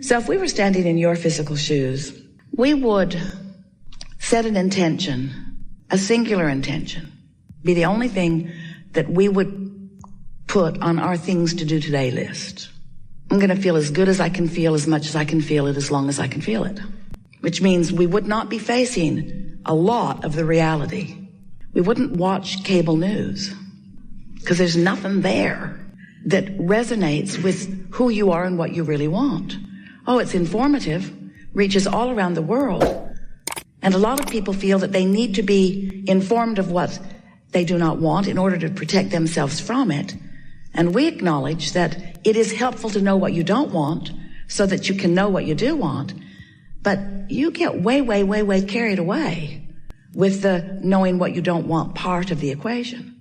So if we were standing in your physical shoes, we would set an intention, a singular intention, be the only thing that we would put on our things to do today list. I'm going to feel as good as I can feel, as much as I can feel it, as long as I can feel it. Which means we would not be facing a lot of the reality. We wouldn't watch cable news because there's nothing there that resonates with who you are and what you really want. Oh, it's informative, reaches all around the world. And a lot of people feel that they need to be informed of what they do not want in order to protect themselves from it. And we acknowledge that it is helpful to know what you don't want so that you can know what you do want. But you get way carried away with the knowing what you don't want part of the equation.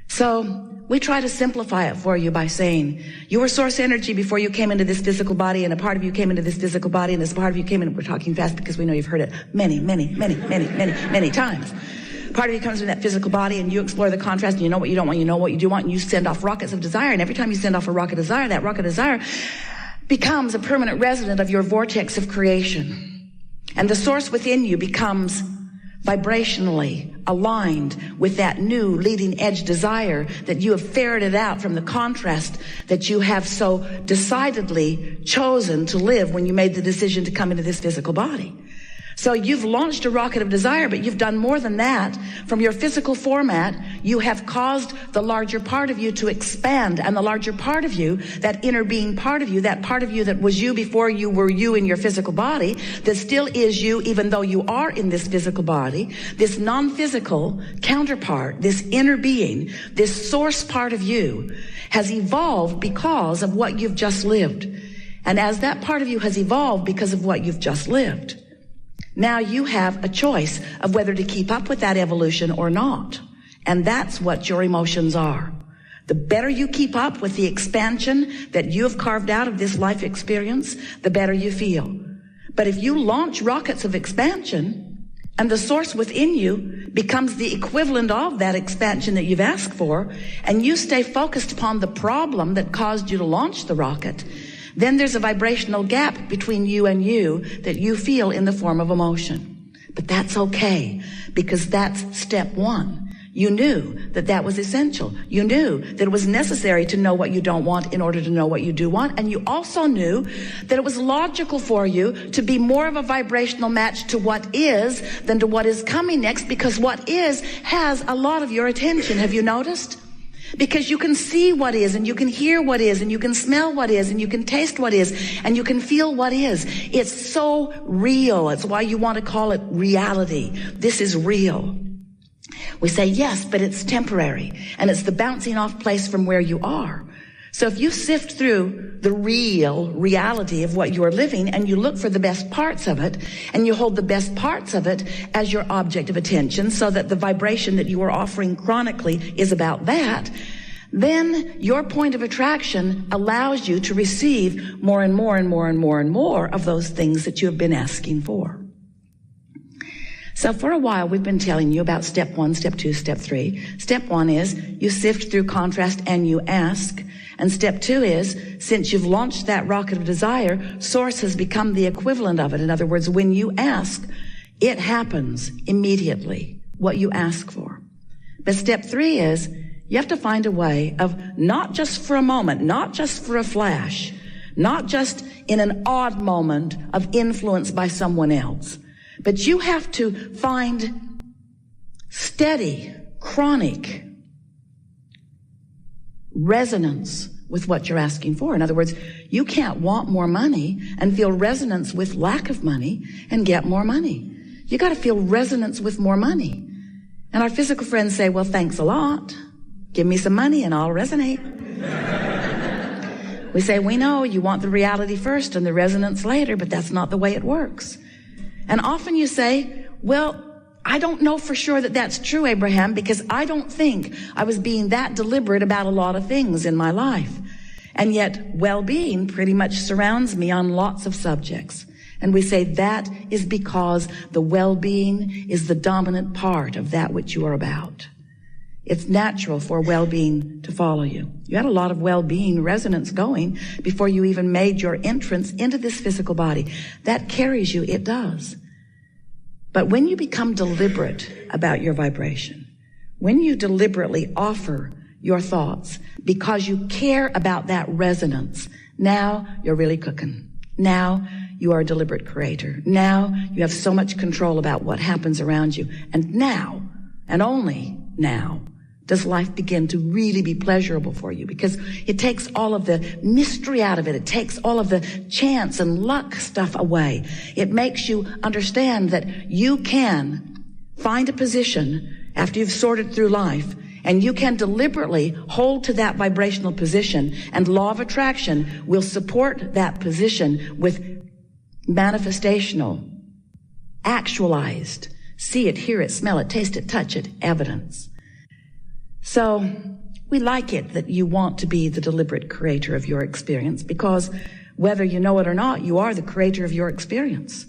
So we try to simplify it for you by saying, you were source energy before you came into this physical body, and a part of you came into this physical body, and this part of you came in. We're talking fast because we know you've heard it many times. Part of you comes in that physical body, and you explore the contrast, and you know what you don't want, you know what you do want, and you send off rockets of desire. And every time you send off a rocket of desire, that rocket of desire becomes a permanent resident of your vortex of creation. And the source within you becomes vibrationally aligned with that new leading edge desire that you have ferreted out from the contrast that you have so decidedly chosen to live when you made the decision to come into this physical body. So you've launched a rocket of desire, but you've done more than that. From your physical format, you have caused the larger part of you to expand, and the larger part of you, that inner being part of you, that part of you that was you before you were you in your physical body, that still is you even though you are in this physical body, this non-physical counterpart, this inner being, this source part of you has evolved because of what you've just lived. And as that part of you has evolved because of what you've just lived, now you have a choice of whether to keep up with that evolution or not. And that's what your emotions are. The better you keep up with the expansion that you have carved out of this life experience, the better you feel. But if you launch rockets of expansion and the source within you becomes the equivalent of that expansion that you've asked for, and you stay focused upon the problem that caused you to launch the rocket, then there's a vibrational gap between you and you that you feel in the form of emotion. But that's okay, because that's step one. You knew that that was essential. You knew that it was necessary to know what you don't want in order to know what you do want. And you also knew that it was logical for you to be more of a vibrational match to what is than to what is coming next, because what is has a lot of your attention. Have you noticed? Because you can see what is, and you can hear what is, and you can smell what is, and you can taste what is, and you can feel what is. It's so real. It's why you want to call it reality. This is real. We say, yes, but it's temporary, and it's the bouncing off place from where you are. So if you sift through the real reality of what you're living, and you look for the best parts of it, and you hold the best parts of it as your object of attention, so that the vibration that you are offering chronically is about that, then your point of attraction allows you to receive more and more and more and more and more of those things that you have been asking for. So for a while, we've been telling you about step 1, step 2, step 3. Step 1 is you sift through contrast and you ask. And step 2 is, since you've launched that rocket of desire, source has become the equivalent of it. In other words, when you ask, it happens immediately, what you ask for. But step 3 is, you have to find a way of not just for a moment, not just for a flash, not just in an odd moment of influence by someone else, but you have to find steady, chronic resonance with what you're asking for. In other words, you can't want more money and feel resonance with lack of money and get more money. You got to feel resonance with more money. And our physical friends say, well, thanks a lot. Give me some money and I'll resonate. We say, we know you want the reality first and the resonance later, but that's not the way it works. And often you say, well, I don't know for sure that that's true, Abraham, because I don't think I was being that deliberate about a lot of things in my life. And yet well-being pretty much surrounds me on lots of subjects. And we say that is because the well-being is the dominant part of that which you are about. It's natural for well-being to follow you. You had a lot of well-being resonance going before you even made your entrance into this physical body. That carries you, it does. But when you become deliberate about your vibration, when you deliberately offer your thoughts because you care about that resonance, now you're really cooking. Now you are a deliberate creator. Now you have so much control about what happens around you. And now, and only now, does life begin to really be pleasurable for you, because it takes all of the mystery out of it. It takes all of the chance and luck stuff away. It makes you understand that you can find a position after you've sorted through life, and you can deliberately hold to that vibrational position, and law of attraction will support that position with manifestational, actualized, see it, hear it, smell it, taste it, touch it, evidence. So we like it that you want to be the deliberate creator of your experience, because whether you know it or not, you are the creator of your experience.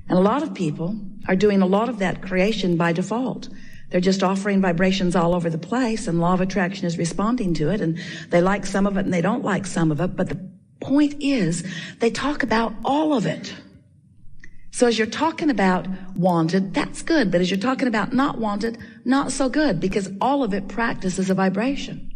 And a lot of people are doing a lot of that creation by default. They're just offering vibrations all over the place, and law of attraction is responding to it, and they like some of it and they don't like some of it. But the point is, they talk about all of it. So as you're talking about wanted, that's good. But as you're talking about not wanted, not so good, because all of it practices a vibration.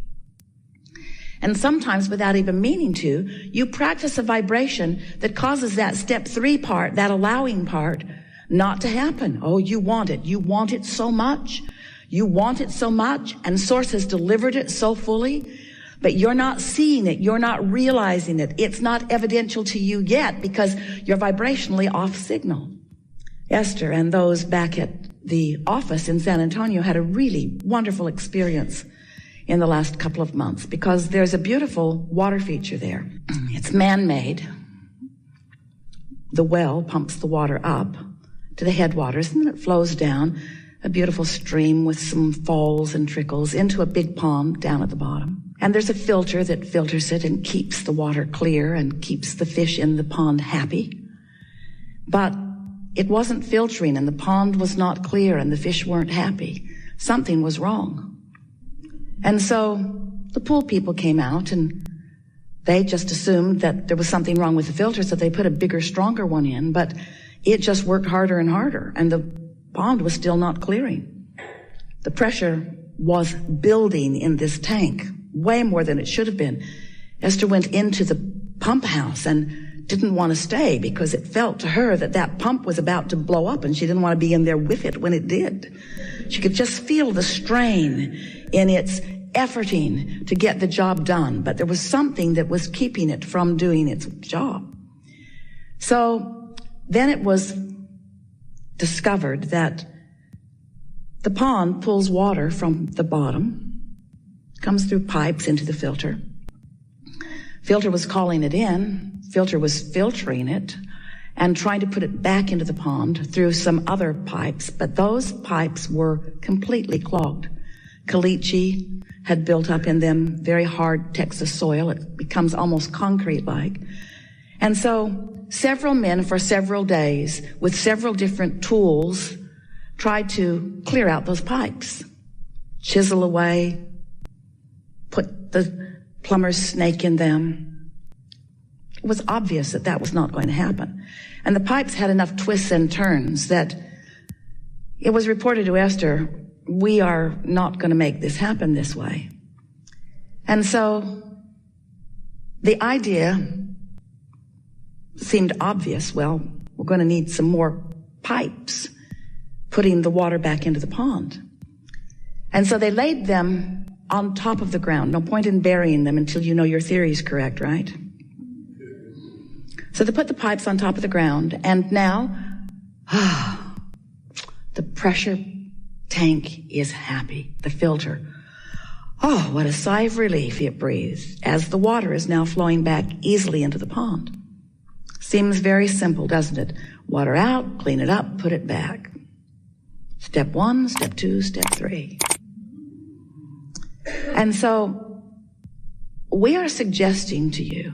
And sometimes without even meaning to, you practice a vibration that causes that step 3 part, that allowing part, not to happen. Oh, you want it. You want it so much. You want it so much, and Source has delivered it so fully. But you're not seeing it. You're not realizing it. It's not evidential to you yet because you're vibrationally off signal. Esther and those back at the office in San Antonio had a really wonderful experience in the last couple of months, because there's a beautiful water feature there. It's man-made. The well pumps the water up to the headwaters, and then it flows down a beautiful stream with some falls and trickles into a big pond down at the bottom. And there's a filter that filters it and keeps the water clear and keeps the fish in the pond happy. But it wasn't filtering, and the pond was not clear, and the fish weren't happy. Something was wrong. And so the pool people came out, and they just assumed that there was something wrong with the filter, so they put a bigger, stronger one in, but it just worked harder and harder, and the pond was still not clearing. The pressure was building in this tank, way more than it should have been. Esther went into the pump house and didn't want to stay because it felt to her that that pump was about to blow up, and she didn't want to be in there with it when it did. She could just feel the strain in its efforting to get the job done, but there was something that was keeping it from doing its job. So then it was discovered that the pond pulls water from the bottom, comes through pipes into the filter. Filter was calling it in. Filter was filtering it and trying to put it back into the pond through some other pipes, but those pipes were completely clogged. Caliche had built up in them, very hard Texas soil. It becomes almost concrete-like. And so several men for several days with several different tools tried to clear out those pipes, chisel away, put the plumber's snake in them. It was obvious that that was not going to happen. And the pipes had enough twists and turns that it was reported to Esther, we are not going to make this happen this way. And so the idea seemed obvious. Well, we're going to need some more pipes putting the water back into the pond. And so they laid them on top of the ground. No point in burying them until you know your theory is correct, right? So they put the pipes on top of the ground, and now the pressure tank is happy. The filter. Oh, what a sigh of relief it breathes as the water is now flowing back easily into the pond. Seems very simple, doesn't it? Water out, clean it up, put it back. Step 1, step 2, step 3. And so we are suggesting to you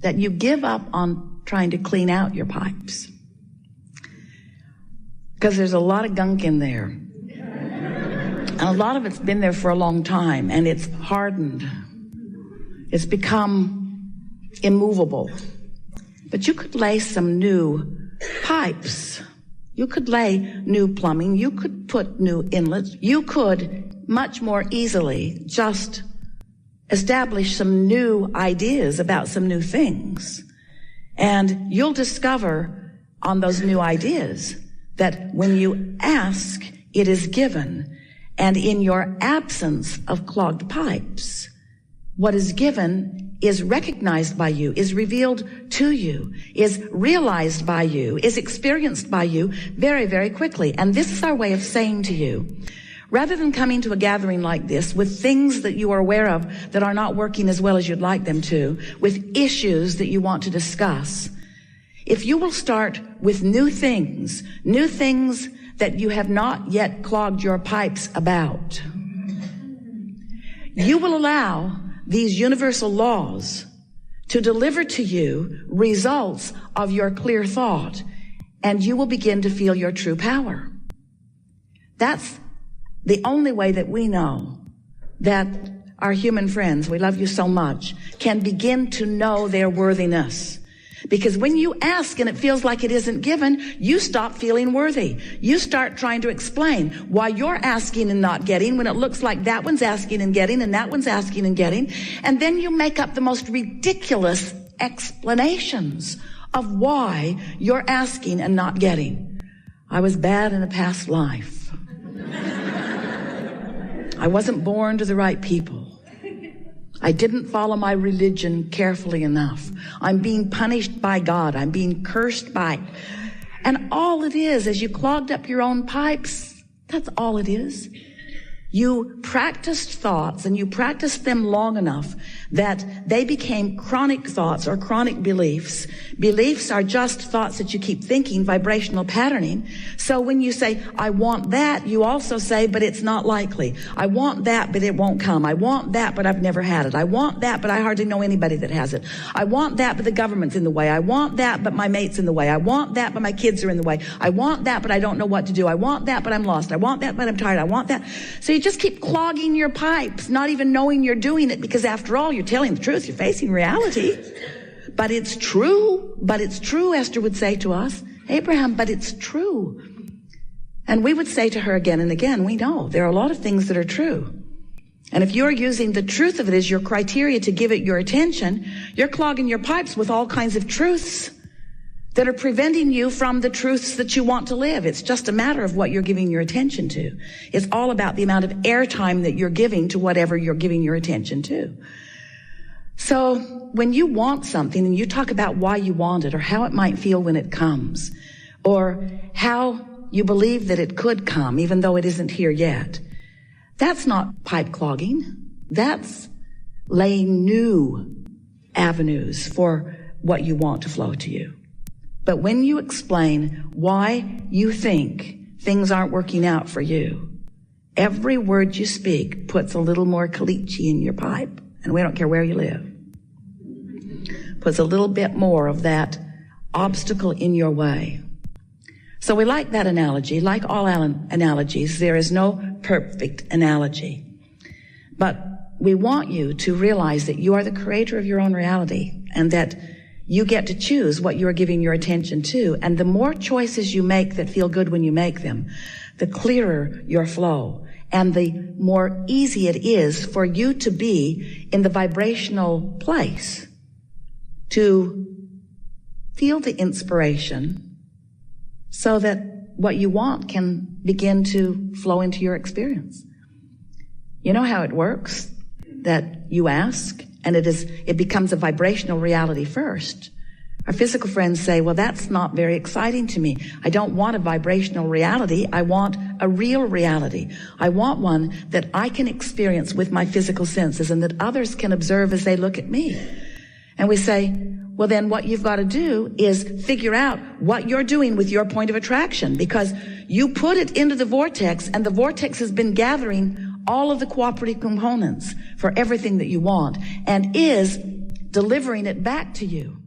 that you give up on trying to clean out your pipes, because there's a lot of gunk in there. And a lot of it's been there for a long time, and it's hardened. It's become immovable. But you could lay some new pipes. You could lay new plumbing. You could put new inlets. You could much more easily just establish some new ideas about some new things. And you'll discover on those new ideas that when you ask, it is given. And in your absence of clogged pipes, what is given is recognized by you, is revealed to you, is realized by you, is experienced by you very, very quickly. And this is our way of saying to you, rather than coming to a gathering like this with things that you are aware of that are not working as well as you'd like them to, with issues that you want to discuss, if you will start with new things that you have not yet clogged your pipes about, you will allow these universal laws to deliver to you results of your clear thought, and you will begin to feel your true power. That's the only way that we know that our human friends, we love you so much, can begin to know their worthiness. Because when you ask and it feels like it isn't given, you stop feeling worthy. You start trying to explain why you're asking and not getting when it looks like that one's asking and getting and that one's asking and getting. And then you make up the most ridiculous explanations of why you're asking and not getting. I was bad in a past life. I wasn't born to the right people. I didn't follow my religion carefully enough. I'm being punished by God. I'm being cursed by. And all it is you clogged up your own pipes. That's all it is. You practiced thoughts, and you practiced them long enough that they became chronic thoughts or chronic beliefs. Beliefs are just thoughts that you keep thinking, vibrational patterning. So when you say, I want that, you also say, but it's not likely. I want that, but it won't come. I want that, but I've never had it. I want that, but I hardly know anybody that has it. I want that, but the government's in the way. I want that, but my mate's in the way. I want that, but my kids are in the way. I want that, but I don't know what to do. I want that, but I'm lost. I want that, but I'm tired. I want that. So you just keep clogging your pipes, not even knowing you're doing it, because after all, you're telling the truth. You're facing reality. But it's true. But it's true, Esther would say to us. Abraham, but it's true. And we would say to her again and again, we know there are a lot of things that are true. And if you're using the truth of it as your criteria to give it your attention, you're clogging your pipes with all kinds of truths that are preventing you from the truths that you want to live. It's just a matter of what you're giving your attention to. It's all about the amount of airtime that you're giving to whatever you're giving your attention to. So when you want something and you talk about why you want it or how it might feel when it comes or how you believe that it could come even though it isn't here yet, that's not pipe clogging. That's laying new avenues for what you want to flow to you. But when you explain why you think things aren't working out for you, every word you speak puts a little more caliche in your pipe. And we don't care where you live. Puts a little bit more of that obstacle in your way. So we like that analogy. Like all analogies, there is no perfect analogy. But we want you to realize that you are the creator of your own reality and that you get to choose what you're giving your attention to. And the more choices you make that feel good when you make them, the clearer your flow. And the more easy it is for you to be in the vibrational place to feel the inspiration so that what you want can begin to flow into your experience. You know how it works? That you ask and it becomes a vibrational reality first. Our physical friends say, well, that's not very exciting to me. I don't want a vibrational reality. I want a real reality. I want one that I can experience with my physical senses and that others can observe as they look at me. And we say, well, then what you've got to do is figure out what you're doing with your point of attraction, because you put it into the vortex and the vortex has been gathering all of the cooperative components for everything that you want and is delivering it back to you.